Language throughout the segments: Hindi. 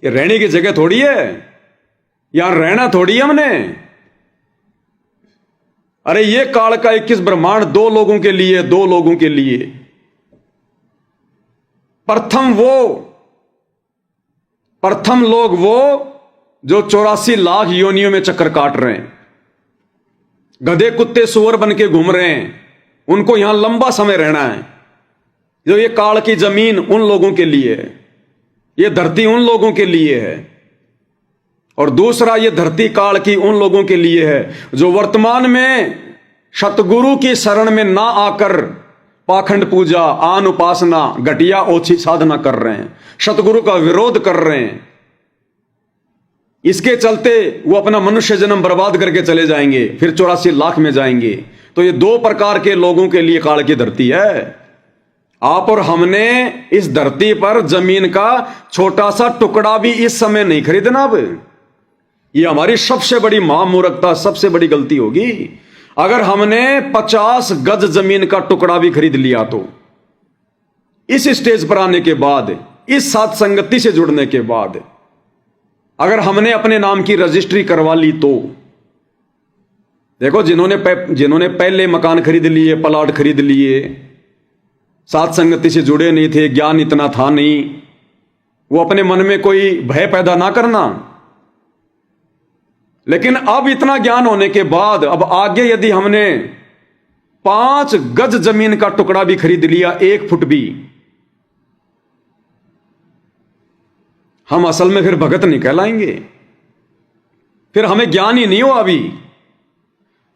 ये रहने की जगह थोड़ी है, यहां रहना थोड़ी है हमने। अरे ये काल का 21 ब्रह्मांड दो लोगों के लिए, दो लोगों के लिए। प्रथम लोग वो जो 84 लाख योनियों में चक्कर काट रहे हैं, गधे कुत्ते सुअर बन के घूम रहे हैं, उनको यहां लंबा समय रहना है। जो ये काल की जमीन उन लोगों के लिए है, ये धरती उन लोगों के लिए है। और दूसरा, ये धरती काल की उन लोगों के लिए है जो वर्तमान में सतगुरु की शरण में ना आकर पाखंड पूजा, आन उपासना, घटिया ओछी साधना कर रहे हैं, सतगुरु का विरोध कर रहे हैं। इसके चलते वो अपना मनुष्य जन्म बर्बाद करके चले जाएंगे, फिर 84 लाख में जाएंगे। तो ये दो प्रकार के लोगों के लिए काल की धरती है। आप और हमने इस धरती पर जमीन का छोटा सा टुकड़ा भी इस समय नहीं खरीदना। अब ये हमारी सबसे बड़ी महामूर्खता, सबसे बड़ी गलती होगी अगर हमने 50 गज जमीन का टुकड़ा भी खरीद लिया। तो इस स्टेज पर आने के बाद, इस साथ संगति से जुड़ने के बाद, अगर हमने अपने नाम की रजिस्ट्री करवा ली तो देखो, जिन्होंने पहले मकान खरीद लिए, प्लॉट खरीद लिए, साथ संगति से जुड़े नहीं थे, ज्ञान इतना था नहीं, वो अपने मन में कोई भय पैदा ना करना। लेकिन अब इतना ज्ञान होने के बाद, अब आगे यदि हमने 5 गज जमीन का टुकड़ा भी खरीद लिया, 1 फुट भी, हम असल में फिर भगत नहीं कहलाएंगे। फिर हमें ज्ञान ही नहीं हो अभी।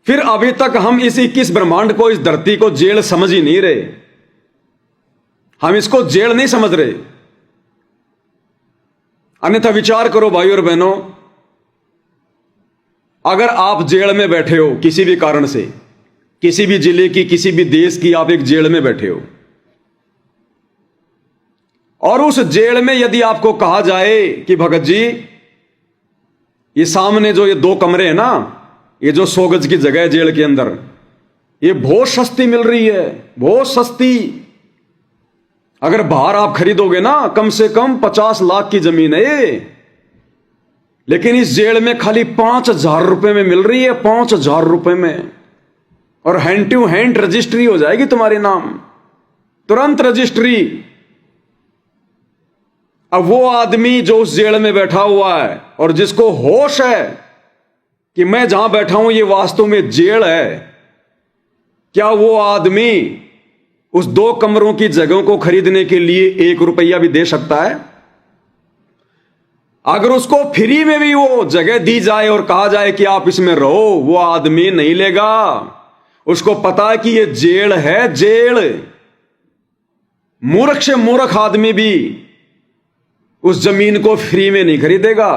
फिर अभी तक हम इस 21 ब्रह्मांड को, इस धरती को जेल समझ ही नहीं रहे। हम इसको जेल नहीं समझ रहे। अन्यथा विचार करो भाई और बहनों, अगर आप जेल में बैठे हो किसी भी कारण से, किसी भी जिले की, किसी भी देश की, आप एक जेल में बैठे हो, और उस जेल में यदि आपको कहा जाए कि भगत जी, ये सामने जो ये 2 कमरे हैं ना, ये जो 100 गज की जगह है जेल के अंदर, ये बहुत सस्ती मिल रही है, बहुत सस्ती। अगर बाहर आप खरीदोगे ना, कम से कम 50 लाख की जमीन है ये, लेकिन इस जेल में खाली 5,000 रुपए में मिल रही है, 5,000 रुपए में। और हैंड टू हैंड रजिस्ट्री हो जाएगी तुम्हारे नाम, तुरंत रजिस्ट्री। अब वो आदमी जो उस जेल में बैठा हुआ है और जिसको होश है कि मैं जहां बैठा हूं ये वास्तव में जेल है, क्या वो आदमी उस 2 कमरों की जगहों को खरीदने के लिए 1 रुपया भी दे सकता है? अगर उसको फ्री में भी वो जगह दी जाए और कहा जाए कि आप इसमें रहो, वो आदमी नहीं लेगा। उसको पता है कि ये जेल है, जेल। मूर्ख से मूर्ख आदमी भी उस जमीन को फ्री में नहीं खरीदेगा,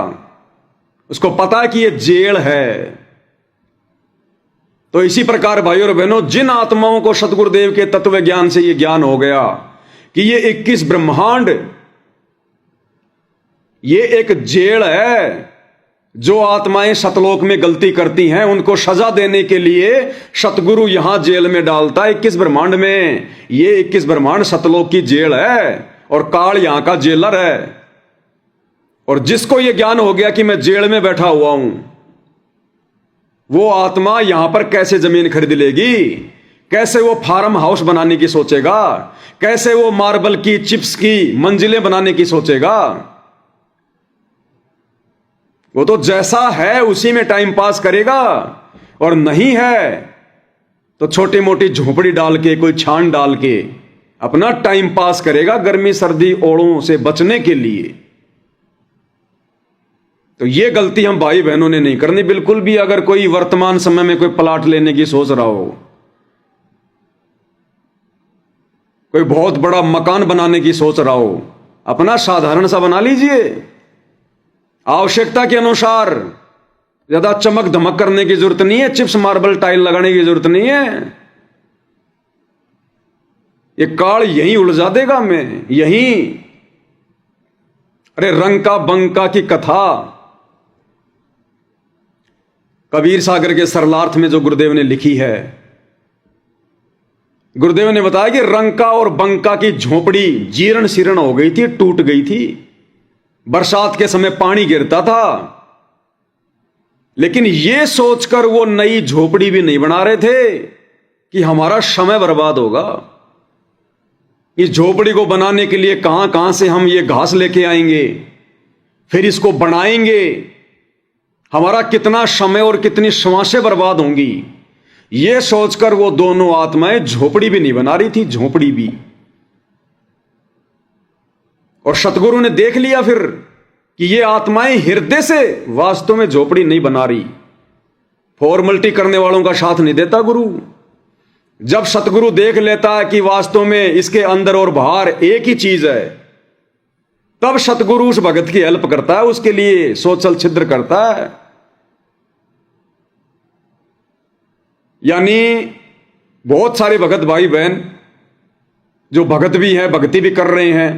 उसको पता है कि ये जेल है। तो इसी प्रकार भाई और बहनों, जिन आत्माओं को सतगुरुदेव के तत्व ज्ञान से ये ज्ञान हो गया कि ये 21 ब्रह्मांड ये एक जेल है, जो आत्माएं सतलोक में गलती करती हैं उनको सजा देने के लिए सतगुरु यहां जेल में डालता है 21 ब्रह्मांड में। ये 21 ब्रह्मांड सतलोक की जेल है और काल यहां का जेलर है। और जिसको ये ज्ञान हो गया कि मैं जेल में बैठा हुआ हूं, वो आत्मा यहां पर कैसे जमीन खरीद लेगी, कैसे वो फार्म हाउस बनाने की सोचेगा, कैसे वो मार्बल की, चिप्स की मंजिलें बनाने की सोचेगा। वो तो जैसा है उसी में टाइम पास करेगा, और नहीं है तो छोटी मोटी झोपड़ी डाल के, कोई छान डाल के अपना टाइम पास करेगा गर्मी सर्दी ओड़ों से बचने के लिए। तो ये गलती हम भाई बहनों ने नहीं करनी बिल्कुल भी। अगर कोई वर्तमान समय में कोई प्लाट लेने की सोच रहा हो, कोई बहुत बड़ा मकान बनाने की सोच रहा हो, अपना साधारण सा बना लीजिए, आवश्यकता के अनुसार। ज्यादा चमक धमक करने की जरूरत नहीं है, चिप्स मार्बल टाइल लगाने की जरूरत नहीं है। ये काल यहीं उलझा देगा हमें, यहीं। अरे रंका बंका की कथा कबीर सागर के सरलार्थ में जो गुरुदेव ने लिखी है, गुरुदेव ने बताया कि रंका और बंका की झोपड़ी जीर्ण शीर्ण हो गई थी, टूट गई थी। बरसात के समय पानी गिरता था, लेकिन यह सोचकर वो नई झोपड़ी भी नहीं बना रहे थे कि हमारा समय बर्बाद होगा। इस झोपड़ी को बनाने के लिए कहां कहां से हम ये घास लेके आएंगे, फिर इसको बनाएंगे, हमारा कितना समय और कितनी श्वासें बर्बाद होंगी। यह सोचकर वो दोनों आत्माएं झोपड़ी भी नहीं बना रही थी, झोपड़ी भी। और सतगुरु ने देख लिया फिर कि ये आत्माएं हृदय से वास्तव में झोपड़ी नहीं बना रही। फॉर्मलिटी करने वालों का साथ नहीं देता गुरु। जब सतगुरु देख लेता है कि वास्तव में इसके अंदर और बाहर एक ही चीज है, तब सतगुरु उस भगत की हेल्प करता है, उसके लिए सोचल छिद्र करता है। यानी बहुत सारे भगत भाई बहन जो भगत भी हैं, भक्ति भी कर रहे हैं,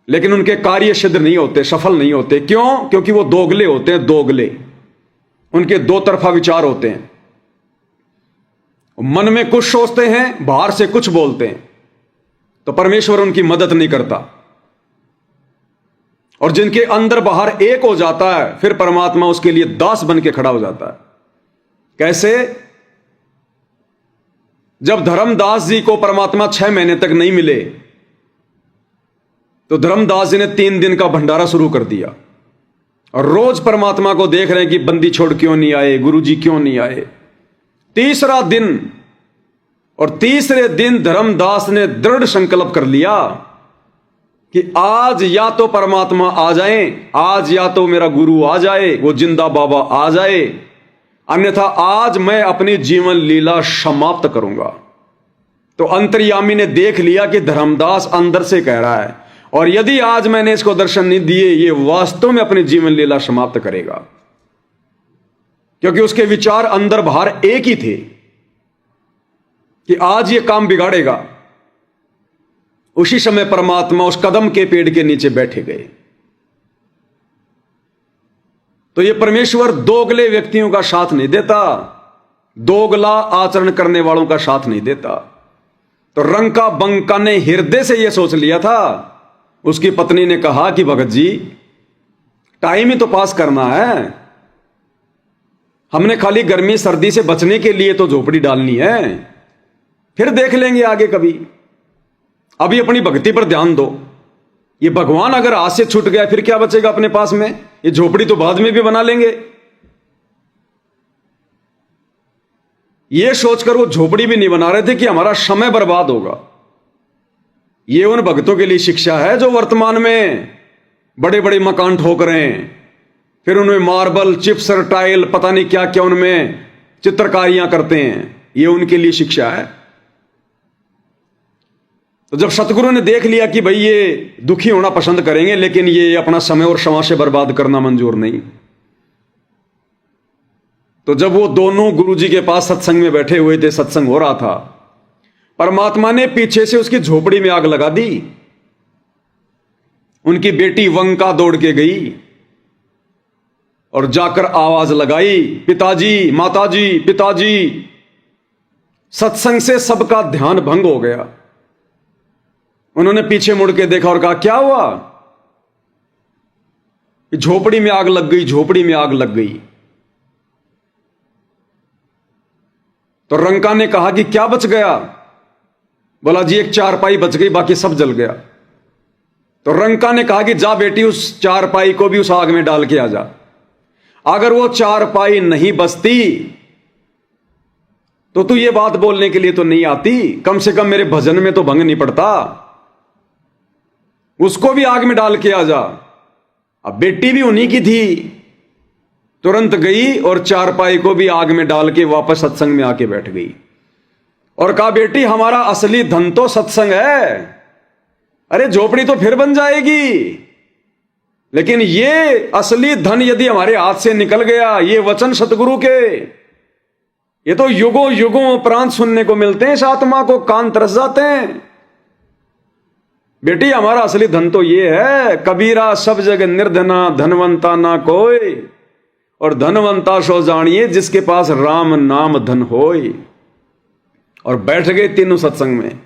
लेकिन उनके कार्य सिद्ध नहीं होते, सफल नहीं होते। क्यों? क्योंकि वो दोगले होते हैं, दोगले। उनके दो तरफा विचार होते हैं। मन में कुछ सोचते हैं, बाहर से कुछ बोलते हैं, तो परमेश्वर उनकी मदद नहीं करता। और जिनके अंदर बाहर एक हो जाता है, फिर परमात्मा उसके लिए दास बन के खड़ा हो जाता है। कैसे? जब धर्मदास जी को परमात्मा 6 महीने तक नहीं मिले, तो धर्मदास जी ने 3 दिन का भंडारा शुरू कर दिया, और रोज परमात्मा को देख रहे हैं कि बंदी छोड़ क्यों नहीं आए, गुरुजी क्यों नहीं आए। तीसरा दिन, और तीसरे दिन धर्मदास ने दृढ़ संकल्प कर लिया कि आज या तो परमात्मा आ जाए, आज या तो मेरा गुरु आ जाए, वो जिंदा बाबा आ जाए, अन्यथा आज मैं अपनी जीवन लीला समाप्त करूंगा। तो अंतर्यामी ने देख लिया कि धर्मदास अंदर से कह रहा है, और यदि आज मैंने इसको दर्शन नहीं दिए, ये वास्तव में अपनी जीवन लीला समाप्त करेगा। क्योंकि उसके विचार अंदर बाहर एक ही थे कि आज ये काम बिगाड़ेगा। उसी समय परमात्मा उस कदम के पेड़ के नीचे बैठे गए। तो ये परमेश्वर दोगले व्यक्तियों का साथ नहीं देता, दोगला आचरण करने वालों का साथ नहीं देता। तो रंका बंका ने हृदय से यह सोच लिया था। उसकी पत्नी ने कहा कि भगत जी, टाइम ही तो पास करना है, हमने खाली गर्मी सर्दी से बचने के लिए तो झोपड़ी डालनी है, फिर देख लेंगे आगे कभी, अभी अपनी भक्ति पर ध्यान दो। ये भगवान अगर हाथ से छूट गया फिर क्या बचेगा अपने पास में? ये झोपड़ी तो बाद में भी बना लेंगे। ये सोचकर वो झोपड़ी भी नहीं बना रहे थे कि हमारा समय बर्बाद होगा। ये उन भक्तों के लिए शिक्षा है जो वर्तमान में बड़े बड़े मकान ठोक रहे हैं, फिर उनमें मार्बल, चिप्स, टाइल, पता नहीं क्या क्या उनमें चित्रकारियां करते हैं। ये उनके लिए शिक्षा है। तो जब सतगुरु ने देख लिया कि भाई ये दुखी होना पसंद करेंगे, लेकिन ये अपना समय और समाज से बर्बाद करना मंजूर नहीं, तो जब वो दोनों गुरुजी के पास सत्संग में बैठे हुए थे, सत्संग हो रहा था, परमात्मा ने पीछे से उसकी झोपड़ी में आग लगा दी। उनकी बेटी वंका दौड़ के गई और जाकर आवाज लगाई, पिताजी, माताजी, पिताजी। सत्संग से सबका ध्यान भंग हो गया। उन्होंने पीछे मुड़ के देखा और कहा, क्या हुआ? झोपड़ी में आग लग गई, झोपड़ी में आग लग गई। तो रंका ने कहा कि क्या बच गया? बोला जी एक चारपाई बच गई, बाकी सब जल गया। तो रंका ने कहा कि जा बेटी, उस चारपाई को भी उस आग में डाल के आ जा। अगर वो चारपाई नहीं बचती तो तू ये बात बोलने के लिए तो नहीं आती, कम से कम मेरे भजन में तो भंग नहीं पड़ता। उसको भी आग में डाल के आ जा। अब बेटी भी उन्हीं की थी, तुरंत गई और चारपाई को भी आग में डाल के वापस सत्संग में आके बैठ गई और कहा, बेटी हमारा असली धन तो सत्संग है। अरे झोपड़ी तो फिर बन जाएगी, लेकिन ये असली धन यदि हमारे हाथ से निकल गया, ये वचन सतगुरु के, ये तो युगों युगों उपरांत सुनने को मिलते हैं, इस आत्मा को कान तरस जाते हैं। बेटी हमारा असली धन तो ये है, कबीरा सब जग निर्धना, धनवंता ना कोई, और धनवंता सो जानिए जिसके पास राम नाम धन होय। और बैठ गए तीनों सत्संग में।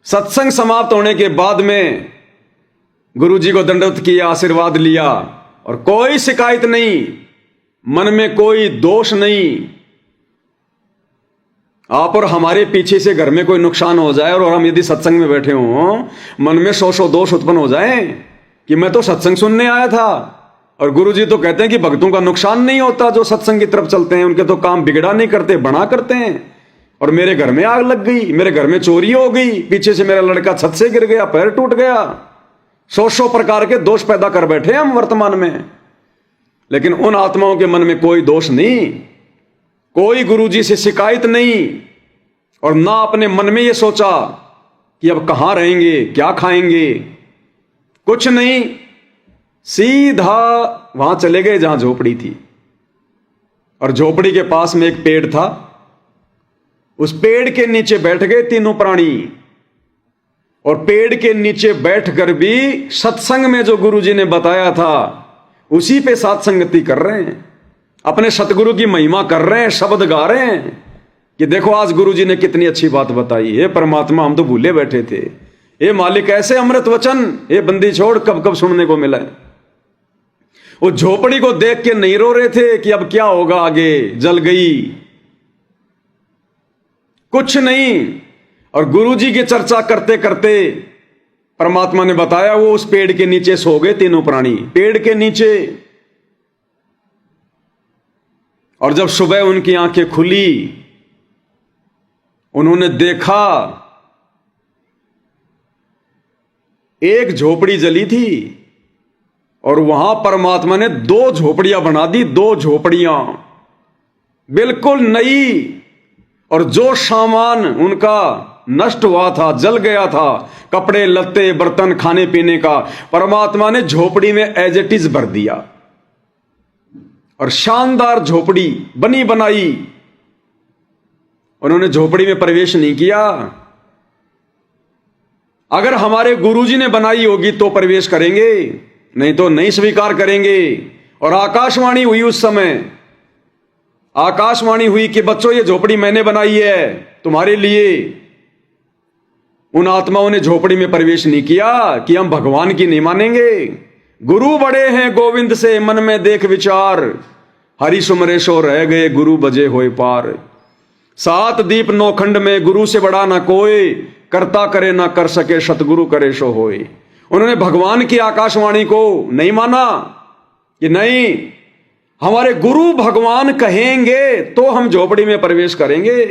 सत्संग समाप्त होने के बाद में गुरुजी को दंडवत किया, आशीर्वाद लिया और कोई शिकायत नहीं, मन में कोई दोष नहीं। आप और हमारे पीछे से घर में कोई नुकसान हो जाए और हम यदि सत्संग में बैठे हों, मन में सौ दोष उत्पन्न हो जाए कि मैं तो सत्संग सुनने आया था। और गुरुजी तो कहते हैं कि भक्तों का नुकसान नहीं होता जो सत्संग की तरफ चलते हैं, उनके तो काम बिगड़ा नहीं करते, बना करते हैं। और मेरे घर में आग लग गई, मेरे घर में चोरी हो गई, पीछे से मेरा लड़का छत से गिर गया, पैर टूट गया, सौ प्रकार के दोष पैदा कर बैठे हम वर्तमान में। लेकिन उन आत्माओं के मन में कोई दोष नहीं, कोई गुरुजी से शिकायत नहीं, और ना अपने मन में यह सोचा कि अब कहां रहेंगे, क्या खाएंगे, कुछ नहीं। सीधा वहां चले गए जहां झोपड़ी थी। और झोपड़ी के पास में एक पेड़ था, उस पेड़ के नीचे बैठ गए तीनों प्राणी। और पेड़ के नीचे बैठकर भी सत्संग में जो गुरुजी ने बताया था उसी पे साथ संगति कर रहे हैं, अपने सतगुरु की महिमा कर रहे हैं, शब्द गा रहे हैं कि देखो आज गुरुजी ने कितनी अच्छी बात बताई। हे परमात्मा, हम तो भूले बैठे थे। हे मालिक, ऐसे अमृत वचन, हे बंदी छोड़, कब कब सुनने को मिला। वो झोपड़ी को देख के नहीं रो रहे थे कि अब क्या होगा आगे, जल गई, कुछ नहीं। और गुरुजी की चर्चा करते करते परमात्मा ने बताया वो उस पेड़ के नीचे सो गए तीनों प्राणी, पेड़ के नीचे। और जब सुबह उनकी आंखें खुली, उन्होंने देखा एक झोपड़ी जली थी और वहां परमात्मा ने 2 झोपड़ियां बना दी, 2 झोपड़ियां बिल्कुल नई। और जो सामान उनका नष्ट हुआ था, जल गया था, कपड़े लत्ते बर्तन खाने पीने का, परमात्मा ने झोपड़ी में एज इट इज भर दिया। और शानदार झोपड़ी बनी बनाई। उन्होंने झोपड़ी में प्रवेश नहीं किया। अगर हमारे गुरुजी ने बनाई होगी तो प्रवेश करेंगे, नहीं तो नहीं स्वीकार करेंगे। और आकाशवाणी हुई उस समय, आकाशवाणी हुई कि बच्चों ये झोपड़ी मैंने बनाई है तुम्हारे लिए। उन आत्माओं ने झोपड़ी में प्रवेश नहीं किया कि हम भगवान की नहीं मानेंगे। गुरु बड़े हैं गोविंद से मन में देख विचार, हरि सुमरे सो रह गए गुरु बजे होए पार। 7 दीप 9 खंड में गुरु से बड़ा ना कोई, करता करे ना कर सके सतगुरु करे सो होए। उन्होंने भगवान की आकाशवाणी को नहीं माना कि नहीं, हमारे गुरु भगवान कहेंगे तो हम झोपड़ी में प्रवेश करेंगे।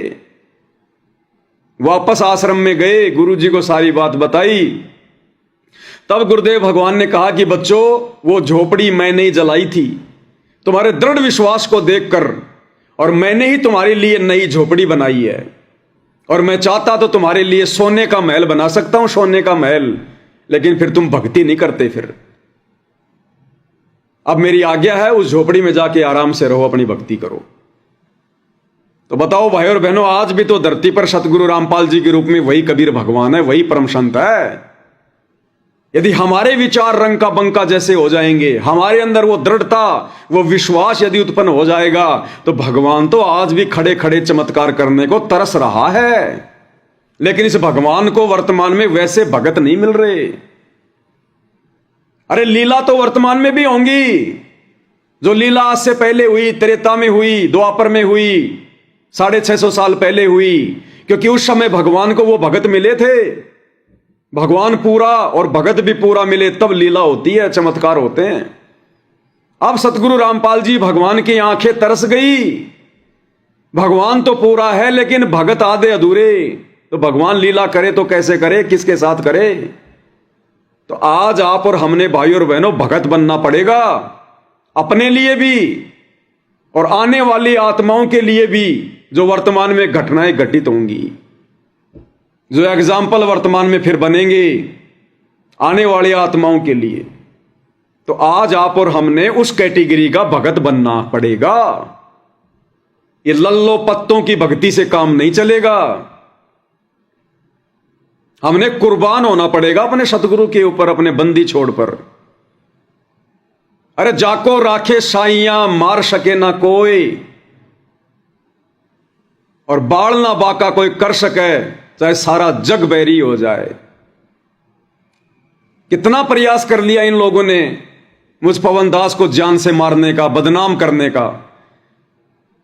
वापस आश्रम में गए, गुरुजी को सारी बात बताई। तब गुरुदेव भगवान ने कहा कि बच्चों, वो झोपड़ी मैंने ही जलाई थी तुम्हारे दृढ़ विश्वास को देखकर, और मैंने ही तुम्हारे लिए नई झोपड़ी बनाई है। और मैं चाहता तो तुम्हारे लिए सोने का महल बना सकता हूं, सोने का महल, लेकिन फिर तुम भक्ति नहीं करते। फिर अब मेरी आज्ञा है उस झोपड़ी में जाके आराम से रहो, अपनी भक्ति करो। तो बताओ भाई और बहनों, आज भी तो धरती पर सतगुरु रामपाल जी के रूप में वही कबीर भगवान है, वही परम संत है। यदि हमारे विचार रंग का बंका जैसे हो जाएंगे, हमारे अंदर वो दृढ़ता, वो विश्वास यदि उत्पन्न हो जाएगा, तो भगवान तो आज भी खड़े खड़े चमत्कार करने को तरस रहा है। लेकिन इस भगवान को वर्तमान में वैसे भगत नहीं मिल रहे। अरे लीला तो वर्तमान में भी होंगी, जो लीला आज से पहले हुई, त्रेता में हुई, द्वापर में हुई, 650 साल पहले हुई, क्योंकि उस समय भगवान को वो भगत मिले थे। भगवान पूरा और भगत भी पूरा मिले तब लीला होती है, चमत्कार होते हैं। अब सतगुरु रामपाल जी भगवान की आंखें तरस गई। भगवान तो पूरा है लेकिन भगत आधे अधूरे। तो भगवान लीला करे तो कैसे करे, किसके साथ करे? तो आज आप और हमने भाई और बहनों भगत बनना पड़ेगा, अपने लिए भी और आने वाली आत्माओं के लिए भी, जो वर्तमान में घटनाएं घटित होंगी, जो एग्जाम्पल वर्तमान में फिर बनेंगे आने वाली आत्माओं के लिए। तो आज आप और हमने उस कैटेगरी का भगत बनना पड़ेगा। ये लल्लो पत्तों की भक्ति से काम नहीं चलेगा। हमने कुर्बान होना पड़ेगा अपने सतगुरु के ऊपर, अपने बंदी छोड़ पर। अरे जाको राखे साइयां, मार सके ना कोई, और बाल ना बाका कोई कर सके, चाहे सारा जग बैरी हो जाए। कितना प्रयास कर लिया इन लोगों ने मुझ पवन दास को जान से मारने का, बदनाम करने का।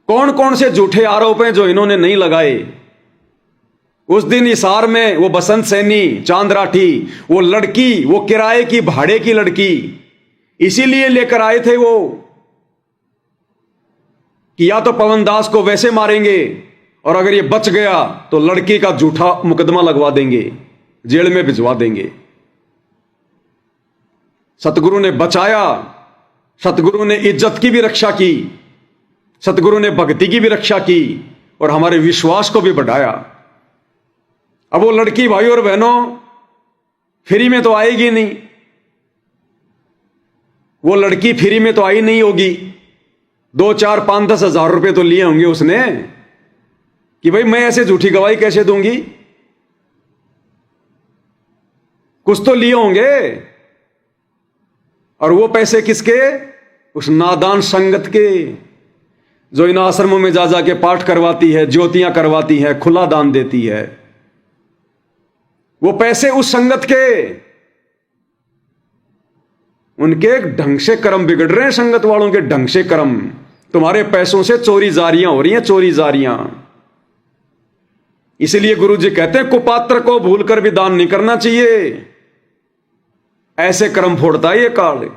कौन कौन से झूठे आरोप हैं जो इन्होंने नहीं लगाए। उस दिन हिसार में वो बसंत सैनी, चांद राठी, वो लड़की, वो किराए की, भाड़े की लड़की, इसीलिए लेकर आए थे वो कि या तो पवन दास को वैसे मारेंगे और अगर ये बच गया तो लड़की का झूठा मुकदमा लगवा देंगे, जेल में भिजवा देंगे। सतगुरु ने बचाया, सतगुरु ने इज्जत की भी रक्षा की, सतगुरु ने भक्ति की भी रक्षा की और हमारे विश्वास को भी बढ़ाया। अब वो लड़की भाई और बहनों फ्री में तो आएगी नहीं, वो लड़की फ्री में तो आई नहीं होगी। 2, 4, 5, 10 हजार रुपए तो लिए होंगे उसने कि भाई मैं ऐसे झूठी गवाही कैसे दूंगी, कुछ तो लिए होंगे। और वो पैसे किसके? उस नादान संगत के जो इन आश्रमों में जा के पाठ करवाती है, ज्योतियां करवाती है, खुला दान देती है। वो पैसे उस संगत के, उनके ढंग से कर्म बिगड़ रहे हैं, संगत वालों के ढंग से कर्म। तुम्हारे पैसों से चोरी जारियां हो रही हैं, चोरी जारियां। इसलिए गुरु जी कहते हैं कुपात्र को भूलकर भी दान नहीं करना चाहिए, ऐसे कर्म फोड़ता है ये काल।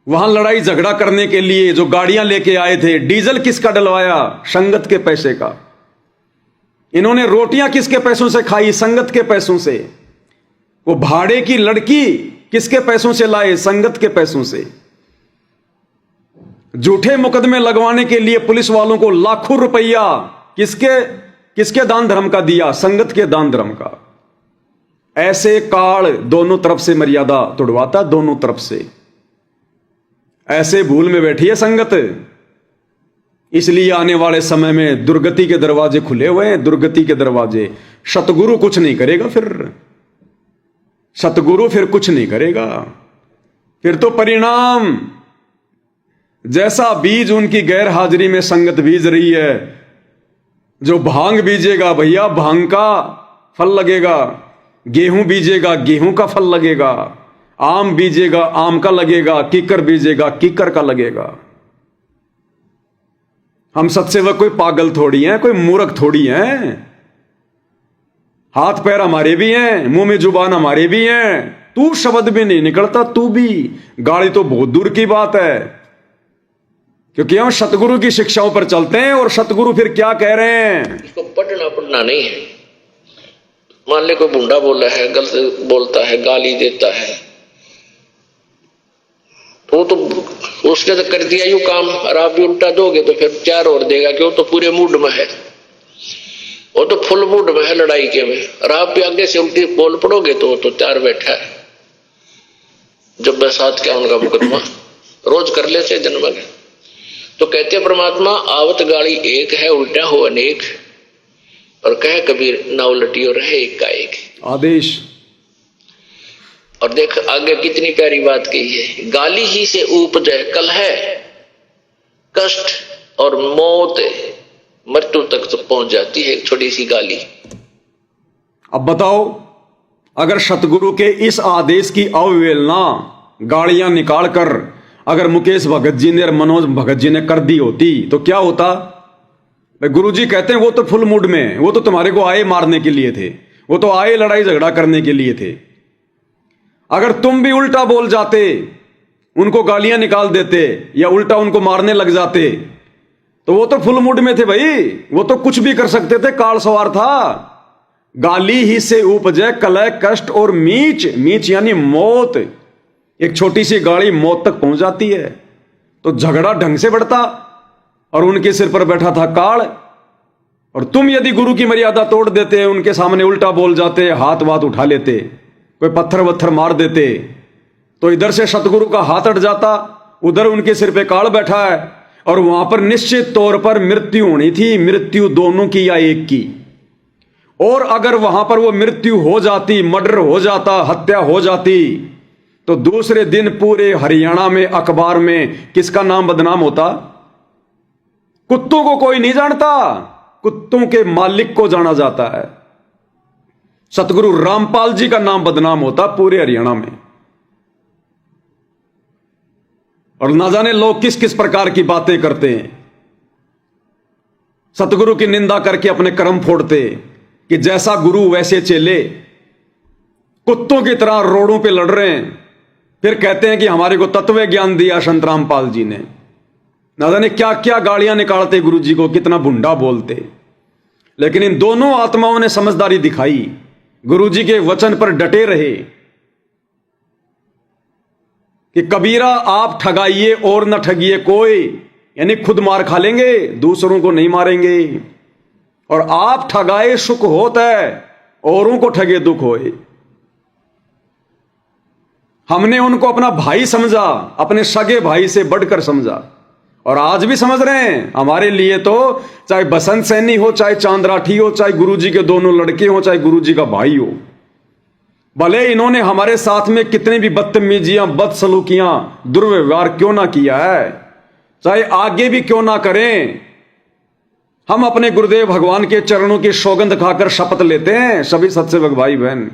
वहां लड़ाई झगड़ा करने के लिए जो गाड़ियां लेके आए थे, डीजल किसका डलवाया? संगत के पैसे का। इन्होंने रोटियां किसके पैसों से खाई? संगत के पैसों से। वो भाड़े की लड़की किसके पैसों से लाए? संगत के पैसों से। झूठे मुकदमे लगवाने के लिए पुलिस वालों को लाखों रुपया किसके दान धर्म का दिया? संगत के दान धर्म का। ऐसे काल दोनों तरफ से मर्यादा तोड़वाता, दोनों तरफ से। ऐसे भूल में बैठी है संगत, इसलिए आने वाले समय में दुर्गति के दरवाजे खुले हुए हैं, दुर्गति के दरवाजे। सतगुरु कुछ नहीं करेगा, फिर सतगुरु फिर कुछ नहीं करेगा। फिर तो परिणाम जैसा बीज उनकी गैर हाजिरी में संगत बीज रही है, जो भांग बीजेगा भैया भांग का फल लगेगा, गेहूं बीजेगा गेहूं का फल लगेगा, आम बीजेगा आम का लगेगा, कीकर बीजेगा कीकर का लगेगा। हम सत्सेवक कोई पागल थोड़ी हैं, कोई मूर्ख थोड़ी हैं। हाथ पैर हमारे भी हैं, मुंह में जुबान हमारे भी हैं। तू शब्द भी नहीं निकलता, तू भी, गाली तो बहुत दूर की बात है। क्योंकि हम सतगुरु की शिक्षाओं पर चलते हैं। और सतगुरु फिर क्या कह रहे हैं? इसको पढ़ना नहीं है। मान ले कोई बूढ़ा बोला है, गलत बोलता है, गाली देता है, तो उसने तो कर दिया यू काम, और आप भी उल्टा दोगे तो फिर 4 और देगा, क्यों? तो पूरे मूड में है, वो तो फुल मूड में है लड़ाई के में। और आप भी आगे से उल्टी बोल पड़ोगे तो वो तो 4 बैठा है। जब बसात क्या उनका मुकदमा रोज कर लेते जन्म में। तो कहते परमात्मा आवत गाड़ी एक है, उल्टा हो अनेक, और कहे कबीर ना उलटियो रहे एक का एक आदेश। और देख आगे कितनी प्यारी बात कही है, गाली ही से उपजे कलह, कष्ट और मौत, मृत्यु तक तो पहुंच जाती है एक छोटी सी गाली। अब बताओ, अगर सतगुरु के इस आदेश की अवहेलना गाड़ियां निकाल कर अगर मुकेश भगत जी ने और मनोज भगत जी ने कर दी होती तो क्या होता? भाई गुरु जी कहते हैं वो तो फुल मूड में, वो तो तुम्हारे को आए मारने के लिए थे, वो तो आए लड़ाई झगड़ा करने के लिए थे। अगर तुम भी उल्टा बोल जाते, उनको गालियां निकाल देते या उल्टा उनको मारने लग जाते, तो वो तो फुल मूड में थे भाई, वो तो कुछ भी कर सकते थे, काल सवार था। गाली ही से उपजे कलह कष्ट और मीच, मीच यानी मौत। एक छोटी सी गाड़ी मौत तक पहुंच जाती है। तो झगड़ा ढंग से बढ़ता, और उनके सिर पर बैठा था काल। और तुम यदि गुरु की मर्यादा तोड़ देते, उनके सामने उल्टा बोल जाते, हाथ वाथ उठा लेते, कोई पत्थर वत्थर मार देते, तो इधर से सतगुरु का हाथ अट जाता, उधर उनके सिर पे काल बैठा है, और वहां पर निश्चित तौर पर मृत्यु होनी थी। मृत्यु दोनों की या एक की। और अगर वहां पर वो मृत्यु हो जाती, मर्डर हो जाता, हत्या हो जाती, तो दूसरे दिन पूरे हरियाणा में अखबार में किसका नाम बदनाम होता? कुत्तों को कोई नहीं जानता, कुत्तों के मालिक को जाना जाता है। सतगुरु रामपाल जी का नाम बदनाम होता पूरे हरियाणा में। और ना जाने लोग किस किस प्रकार की बातें करते हैं, सतगुरु की निंदा करके अपने कर्म फोड़ते कि जैसा गुरु वैसे चेले, कुत्तों की तरह रोडों पे लड़ रहे हैं, फिर कहते हैं कि हमारे को तत्व ज्ञान दिया संत रामपाल जी ने। ना जाने क्या क्या गालियां निकालते गुरु जी को, कितना भुंडा बोलते। लेकिन इन दोनों आत्माओं ने समझदारी दिखाई, गुरु जी के वचन पर डटे रहे कि कबीरा आप ठगाइए और न ठगिए कोई, यानी खुद मार खा लेंगे, दूसरों को नहीं मारेंगे। और आप ठगाए सुख होता है, औरों को ठगे दुख होए। हमने उनको अपना भाई समझा, अपने सगे भाई से बढ़कर समझा, और आज भी समझ रहे हैं। हमारे लिए तो चाहे बसंत सैनी हो, चाहे चांद राठी हो, चाहे गुरुजी के दोनों लड़के हो, चाहे गुरुजी का भाई हो, भले इन्होंने हमारे साथ में कितनी भी बदतमीजियां, बदसलूकियां, दुर्व्यवहार क्यों ना किया है, चाहे आगे भी क्यों ना करें, हम अपने गुरुदेव भगवान के चरणों की सौगंध खाकर शपथ लेते हैं सभी सत्सेवक भाई बहन,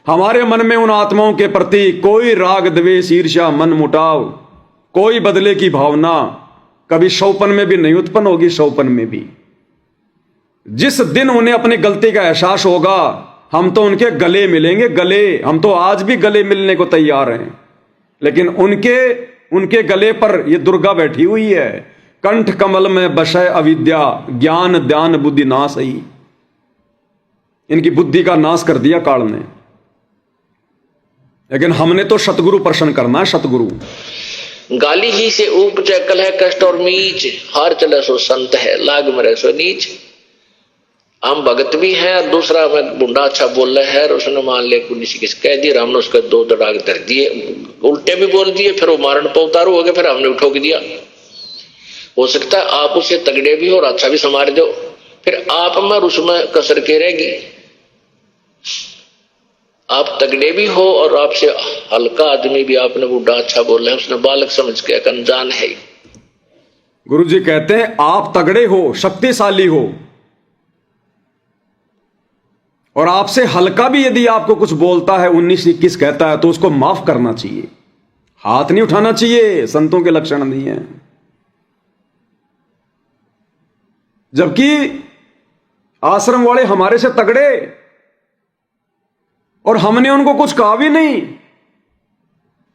हमारे मन में उन आत्माओं के प्रति कोई राग द्वेष ईर्ष्या मन मुटाव, कोई बदले की भावना कभी शौपन में भी नहीं उत्पन्न होगी। शौपन में भी जिस दिन उन्हें अपनी गलती का एहसास होगा, हम तो उनके गले मिलेंगे, गले। हम तो आज भी गले मिलने को तैयार हैं, लेकिन उनके गले पर ये दुर्गा बैठी हुई है, कंठ कमल में बशय अविद्या ज्ञान ध्यान बुद्धि नाश ही। इनकी बुद्धि का नाश कर दिया काल ने। लेकिन हमने तो सतगुरु प्रसन्न करना है। सतगुरु गाली ही से उपजय कलह कष्ट और मीच, हार चले सो संत है लाग मरे सो नीच। हम भगत भी हैं और दूसरा में बुंडा अच्छा बोल रहा है, और उसने मान ले किसी किस कह दिया, हमने उसके दो दड़ाग धर दिए, उल्टे भी बोल दिए, फिर वो मारण पर उतारू हो गए, फिर हमने ठोक दिया। हो सकता है आप उसे तगड़े भी हो और अच्छा भी संवार दो, फिर आप में उसमें कसर के रहेगी। आप तगड़े भी हो और आपसे हल्का आदमी भी आपने बुढ़ा अच्छा बोला है, उसने बालक समझ के अनजान है। गुरु जी कहते हैं आप तगड़े हो, शक्तिशाली हो, और आपसे हल्का भी यदि आपको कुछ बोलता है, 19-21 कहता है, तो उसको माफ करना चाहिए, हाथ नहीं उठाना चाहिए। संतों के लक्षण नहीं है। जबकि आश्रम वाले हमारे से तगड़े, और हमने उनको कुछ कहा भी नहीं।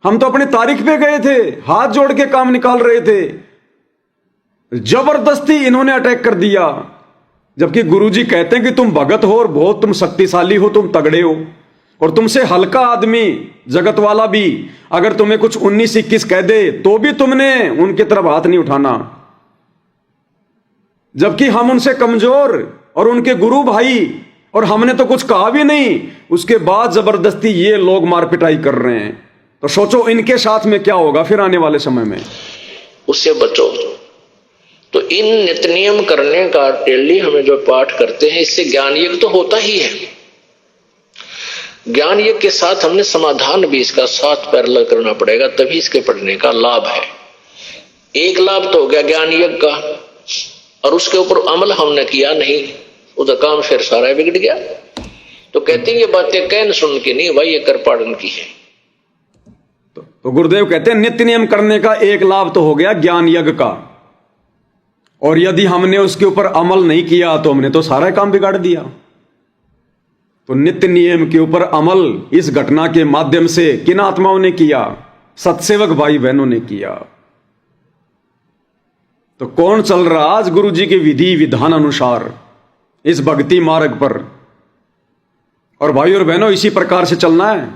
हम तो अपनी तारीख पे गए थे, हाथ जोड़ के काम निकाल रहे थे, जबरदस्ती इन्होंने अटैक कर दिया। जबकि गुरुजी कहते हैं कि तुम भगत हो और बहुत तुम शक्तिशाली हो, तुम तगड़े हो, और तुमसे हल्का आदमी जगत वाला भी अगर तुम्हें कुछ 19-21 कह दे तो भी तुमने उनकी तरफ हाथ नहीं उठाना। जबकि हम उनसे कमजोर और उनके गुरु भाई, और हमने तो कुछ कहा भी नहीं, उसके बाद जबरदस्ती ये लोग मार पिटाई कर रहे हैं। तो सोचो इनके साथ में क्या होगा फिर आने वाले समय में। उससे बचो। तो इन नित्य नियम करने का डेली हमें जो पाठ करते हैं, इससे ज्ञान यज्ञ तो होता ही है। ज्ञान यज्ञ के साथ हमने समाधान भी इसका साथ पैरेलल करना पड़ेगा, तभी इसके पढ़ने का लाभ है। एक लाभ तो हो गया ज्ञान यज्ञ का, और उसके ऊपर अमल हमने किया नहीं, उधर काम फिर सारा बिगड़ गया। तो कहते हैं ये बातें कहन सुन के नहीं भाई, ये कर पाड़न की है। तो गुरुदेव कहते हैं नित्य नियम करने का एक लाभ तो हो गया ज्ञान यज्ञ का, और यदि हमने उसके ऊपर अमल नहीं किया तो हमने तो सारा काम बिगाड़ दिया। तो नित्य नियम के ऊपर अमल इस घटना के माध्यम से किन आत्माओं ने किया? सत्सेवक भाई बहनों ने किया। तो कौन चल रहा आज गुरु जी के विधि विधान अनुसार इस भक्ति मार्ग पर? और भाई और बहनों इसी प्रकार से चलना है।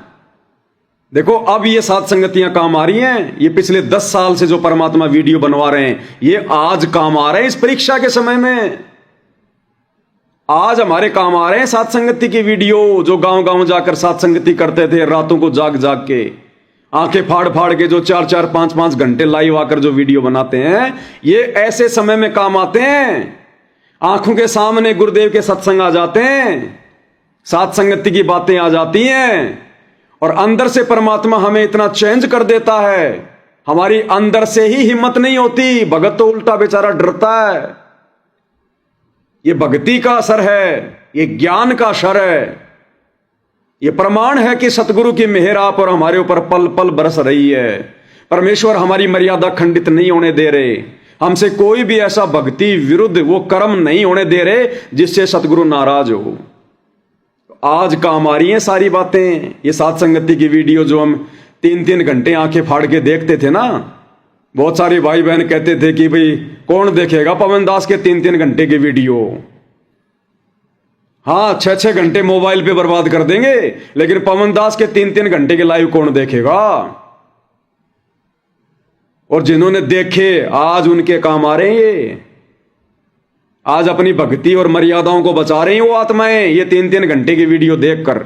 देखो अब ये सात संगतियां काम आ रही हैं, ये पिछले 10 साल से जो परमात्मा वीडियो बनवा रहे हैं ये आज काम आ रहे हैं। इस परीक्षा के समय में आज हमारे काम आ रहे हैं सात संगति की वीडियो। जो गांव गांव जाकर सात संगति करते थे, रातों को जाग जाग के आंखें फाड़ फाड़ के जो 4-4, 5-5 घंटे लाइव आकर जो वीडियो बनाते हैं, ये ऐसे समय में काम आते हैं। आंखों के सामने गुरुदेव के सत्संग आ जाते हैं, सात संगति की बातें आ जाती हैं, और अंदर से परमात्मा हमें इतना चेंज कर देता है, हमारी अंदर से ही हिम्मत नहीं होती। भगत तो उल्टा बेचारा डरता है। ये भक्ति का असर है, ये ज्ञान का असर है। ये प्रमाण है कि सतगुरु की मेहर आप और हमारे ऊपर पल पल बरस रही है। परमेश्वर हमारी मर्यादा खंडित नहीं होने दे रहे, हमसे कोई भी ऐसा भक्ति विरुद्ध वो कर्म नहीं होने दे रहे जिससे सतगुरु नाराज हो। आज काम आ रही हैं सारी बातें। ये सात संगति की वीडियो जो हम 3-3 घंटे आंखें फाड़ के देखते थे ना, बहुत सारे भाई बहन कहते थे कि भाई कौन देखेगा पवन दास के 3-3 घंटे की वीडियो। हाँ, 6-6 घंटे मोबाइल पे बर्बाद कर देंगे, लेकिन पवन दास के 3-3 घंटे के लाइव कौन देखेगा। और जिन्होंने देखे आज उनके काम आ रहे हैं। ये आज अपनी भक्ति और मर्यादाओं को बचा रही हैं वो आत्माएं, ये 3-3 घंटे की वीडियो देखकर।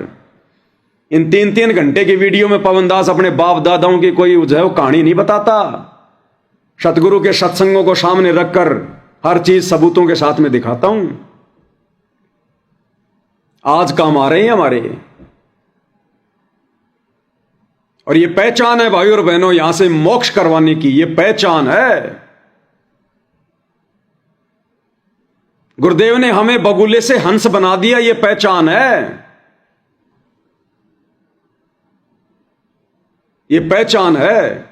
इन 3-3 घंटे की वीडियो में पवन दास अपने बाप दादाओं की कोई जो है वो कहानी नहीं बताता। सतगुरु के सत्संगों को सामने रखकर हर चीज सबूतों के साथ में दिखाता हूं। आज काम आ रहे हैं हमारे। और ये पहचान है भाई और बहनों, यहां से मोक्ष करवाने की ये पहचान है। गुरुदेव ने हमें बगुले से हंस बना दिया, ये पहचान है। ये पहचान है।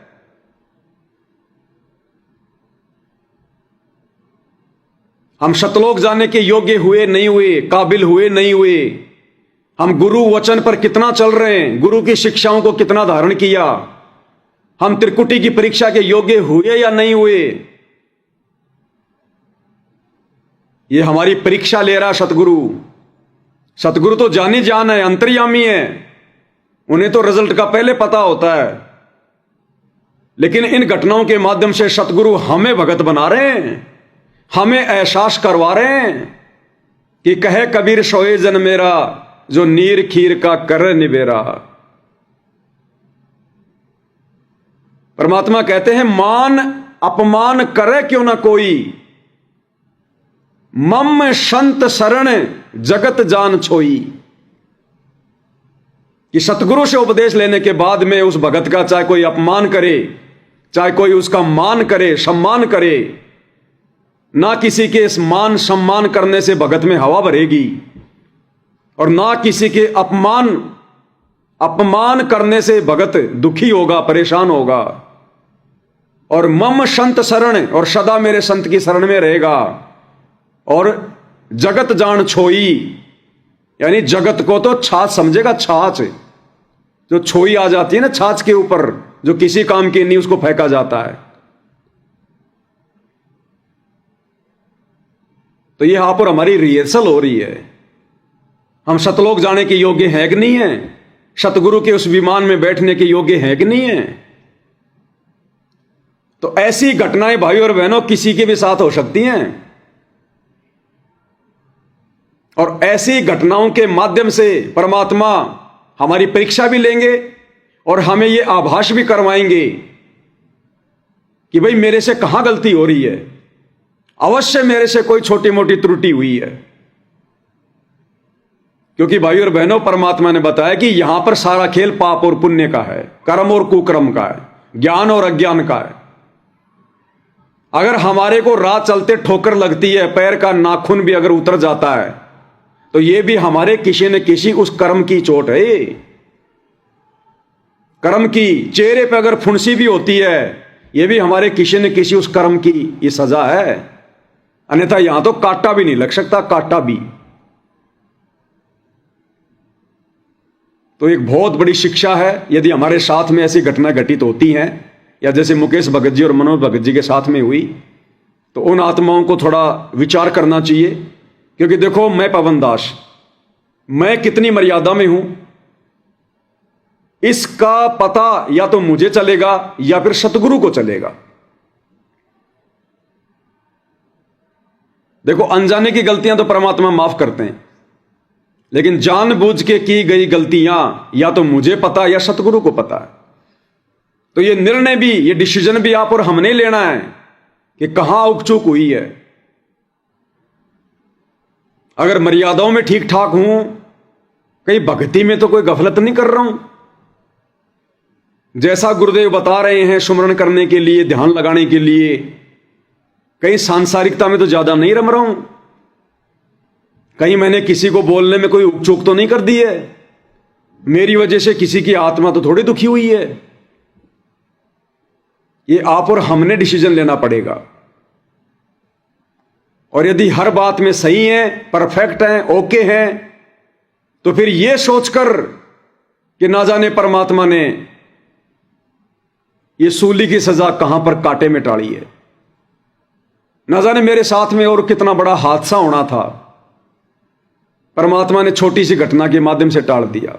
हम शतलोक जाने के योग्य हुए नहीं हुए, काबिल हुए नहीं हुए। हम गुरु वचन पर कितना चल रहे हैं, गुरु की शिक्षाओं को कितना धारण किया, हम त्रिकुटी की परीक्षा के योग्य हुए या नहीं हुए, ये हमारी परीक्षा ले रहा सतगुरु। सतगुरु तो जानी जान है, अंतर्यामी है, उन्हें तो रिजल्ट का पहले पता होता है। लेकिन इन घटनाओं के माध्यम से सतगुरु हमें भगत बना रहे हैं, हमें एहसास करवा रहे हैं कि कहे कबीर सोए जन मेरा, जो नीर खीर का कर निबेरा। परमात्मा कहते हैं मान अपमान करे क्यों ना कोई, मम संत शरण जगत जान छोई। कि सतगुरु से उपदेश लेने के बाद में उस भगत का चाहे कोई अपमान करे, चाहे कोई उसका मान करे, सम्मान करे, ना किसी के इस मान सम्मान करने से भगत में हवा भरेगी, और ना किसी के अपमान करने से भगत दुखी होगा, परेशान होगा। और मम संत शरण, और सदा मेरे संत की शरण में रहेगा। और जगत जान छोई, यानी जगत को तो छाछ समझेगा, छाछ जो छोई आ जाती है ना छाछ के ऊपर, जो किसी काम की नहीं उसको फेंका जाता है। तो ये यहां पर हमारी रिहर्सल हो रही है। हम सतलोक जाने के योग्य हैं कि नहीं है, सतगुरु के उस विमान में बैठने के योग्य हैं कि नहीं है। तो ऐसी घटनाएं भाई और बहनों किसी के भी साथ हो सकती हैं, और ऐसी घटनाओं के माध्यम से परमात्मा हमारी परीक्षा भी लेंगे और हमें यह आभास भी करवाएंगे कि भाई मेरे से कहां गलती हो रही है, अवश्य मेरे से कोई छोटी मोटी त्रुटि हुई है। क्योंकि भाई और बहनों परमात्मा ने बताया कि यहां पर सारा खेल पाप और पुण्य का है, कर्म और कुकर्म का है, ज्ञान और अज्ञान का है। अगर हमारे को राह चलते ठोकर लगती है, पैर का नाखून भी अगर उतर जाता है, तो यह भी हमारे किसी न किसी उस कर्म की चोट है। कर्म की चेहरे पे अगर फुंसी भी होती है, यह भी हमारे किसी न किसी उस कर्म की ये सजा है। अन्यथा यहां तो कांटा भी नहीं लग सकता, कांटा भी। तो एक बहुत बड़ी शिक्षा है यदि हमारे साथ में ऐसी घटना घटित होती हैं, या जैसे मुकेश भगत जी और मनोज भगत जी के साथ में हुई, तो उन आत्माओं को थोड़ा विचार करना चाहिए। क्योंकि देखो, मैं पवन दास, मैं कितनी मर्यादा में हूं, इसका पता या तो मुझे चलेगा या फिर सतगुरु को चलेगा। देखो, अनजाने की गलतियां तो परमात्मा माफ करते हैं, लेकिन जानबूझ के की गई गलतियां या तो मुझे पता या सतगुरु को पता है। तो ये निर्णय भी, ये डिसीजन भी आप और हमने लेना है कि कहां उकचूक हुई है। अगर मर्यादाओं में ठीक ठाक हूं, कहीं भक्ति में तो कोई गफलत नहीं कर रहा हूं, जैसा गुरुदेव बता रहे हैं सुमरण करने के लिए, ध्यान लगाने के लिए, कहीं सांसारिकता में तो ज्यादा नहीं रम रहा हूं, कहीं मैंने किसी को बोलने में कोई उकचूक तो नहीं कर दी है। मेरी वजह से किसी की आत्मा तो थोड़ी दुखी हुई है। ये आप और हमने डिसीजन लेना पड़ेगा। और यदि हर बात में सही है, परफेक्ट है, ओके है, तो फिर यह सोचकर कि ना जाने परमात्मा ने ये सूली की सजा कहां पर कांटे में टाली है, ना जाने मेरे साथ में और कितना बड़ा हादसा होना था, परमात्मा ने छोटी सी घटना के माध्यम से टाल दिया।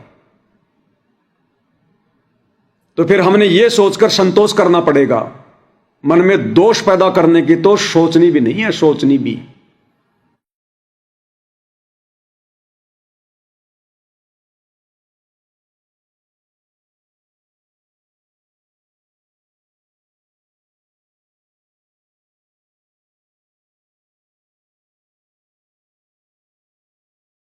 तो फिर हमने यह सोचकर संतोष करना पड़ेगा। मन में दोष पैदा करने की तो सोचनी भी नहीं है, सोचनी भी।